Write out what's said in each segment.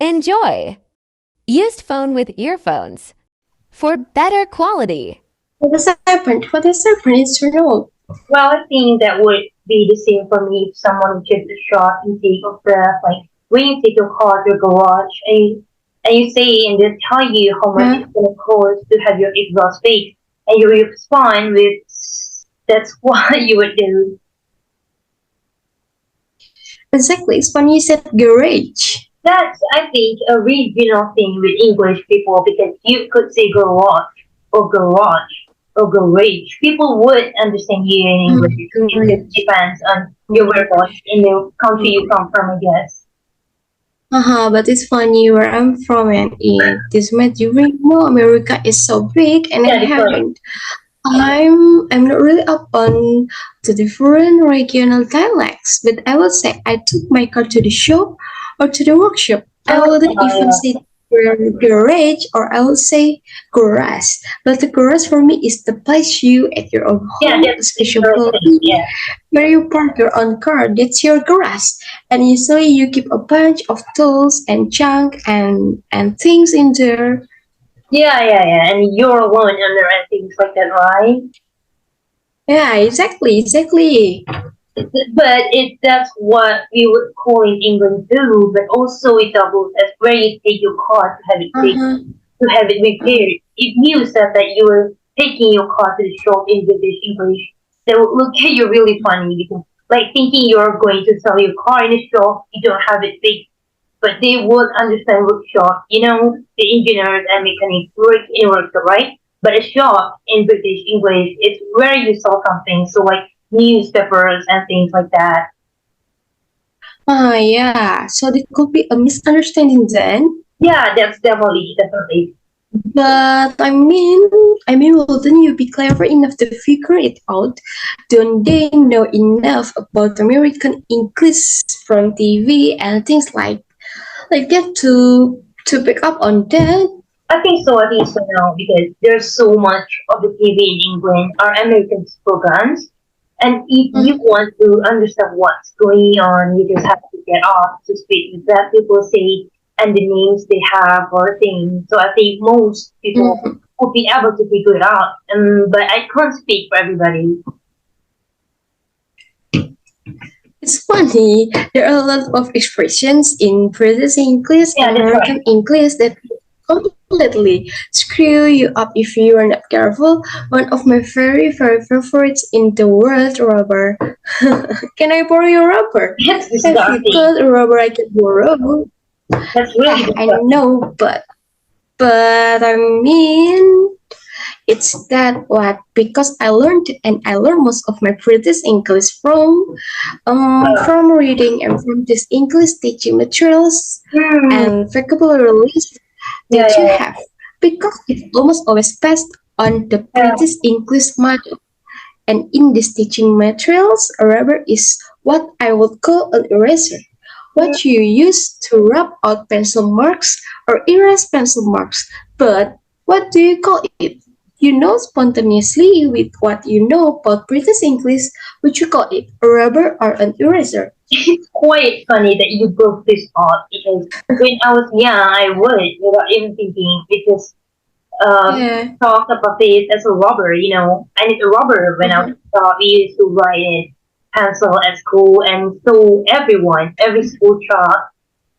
Enjoy! Used phone with earphones for better quality. What has happened? What has happened is to know. Well, I think that would be the same for me if someone took a short intake of breath, like when you take your car to a garage and you say and they tell you how much Yeah, it's gonna cost to have your exhaust fixed, and you respond with that's what you would do. exactly. It's when you said garage. That's I think a regional thing with English people because you could say garage or garage. People would understand you in English. It just Garage. depends on your whereabouts in the country you come from, I guess. But it's funny where I'm from and in this during America is so big and I Yeah, that's right. haven't. I'm not really up on the different regional dialects, but I will say I took my car to the shop or to the workshop. I Oh, wouldn't even yeah. say garage or I would say garage. But the garage for me is the place you at your own Yeah, home, that's a the special correct thing. building Yeah. where you park your own car. That's your garage. And usually you keep a bunch of tools and junk and things in there. Yeah. And you're alone under and things like that, right? Yeah, exactly. But that's what we would call in England too, but also it doubles as where you take your car to have it fixed, Uh-huh. to have it repaired. If you said that you were taking your car to the shop in British English, they would look at you really funny because like thinking you're going to sell your car in a shop, you don't have it fixed. But they would understand workshop, the engineers and mechanics work in workshop, right? But a shop in British English is where you sell something, so like newspapers and things like that. Yeah. So there could be a misunderstanding then. Yeah, that's definitely. But wouldn't you be clever enough to figure it out? Don't they know enough about American English from TV and things like that to pick up on that? I think so now because there's so much of the TV in England are American programs. And if you Mhm. want to understand what's going on, you just have to get off to speak with that people say and the names they have or things. So I think most people Mhm. will be able to figure it out. But I can't speak for everybody. It's funny. There are a lot of expressions in British English Yeah, and that's right. American English that completely screw you up if you are not careful. One of my very favorites in the world, rubber. Can I borrow your rubber? That's Have you disgusting. got a rubber I can borrow? That's really Yeah, I disgusting. know, but I mean, it's that what because I learned most of my British English Uh, from reading and from this English teaching materials hmm, and vocabulary list yeah, that you yeah, have because it's almost always based on the yeah. British English model. And in these teaching materials, a rubber is what I would call an eraser. Hmm. What you use to rub out pencil marks or erase pencil marks. But what do you call it? You know spontaneously with what you know about British English, would you call it a rubber or an eraser? It's quite funny that you broke this off because when I was young, I would, without even thinking, because Yeah. talked about this as a rubber. I need a rubber when I was Mhm. we used to write in pencil at school, and so every school child,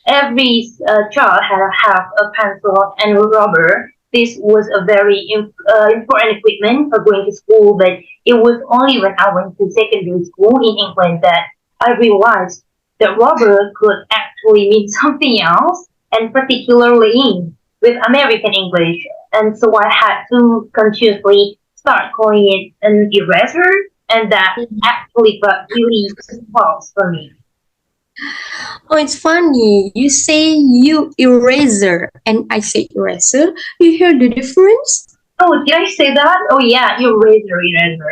every child had to have a pencil and a rubber. This was a very important equipment for going to school, but it was only when I went to secondary school in England that I realized that rubber could actually mean something else, and particularly with American English. And so I had to consciously start calling it an eraser, and that actually got really false for me. Oh, it's funny. You say you eraser and I say eraser. You hear the difference? Oh, did I say that? Oh, yeah, eraser.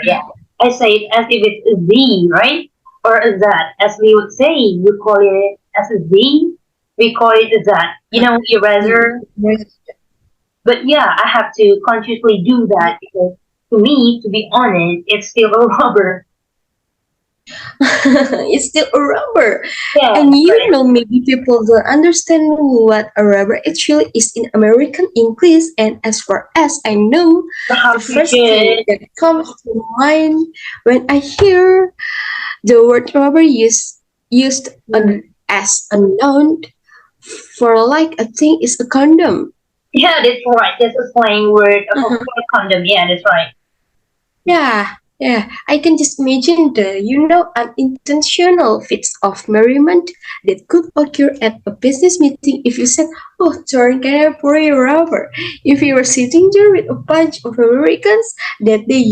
Yeah. I say it as if it's a Z, right? Or a Z, as we would say. We call it as a Z. We call it a Z. Eraser. But yeah, I have to consciously do that because to me, to be honest, it's still a rubber. It's still a rubber. Yeah, And that's you right. know, maybe people don't understand what a rubber actually is in American English. And as far as I know, the Perhaps you first thing should. that comes to mind when I hear the word rubber used Mm. as a noun for like a thing is a condom. Yeah, that's right. That's a slang word Uh-huh. for condom. Yeah, that's right. Yeah, yeah. I can just imagine the, unintentional fits of merriment that could occur at a business meeting if you said, "Oh, Torn, can I borrow your rubber?" If you were sitting there with a bunch of Americans, that day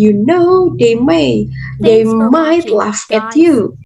they Thanks for might watching, laugh at guys. you.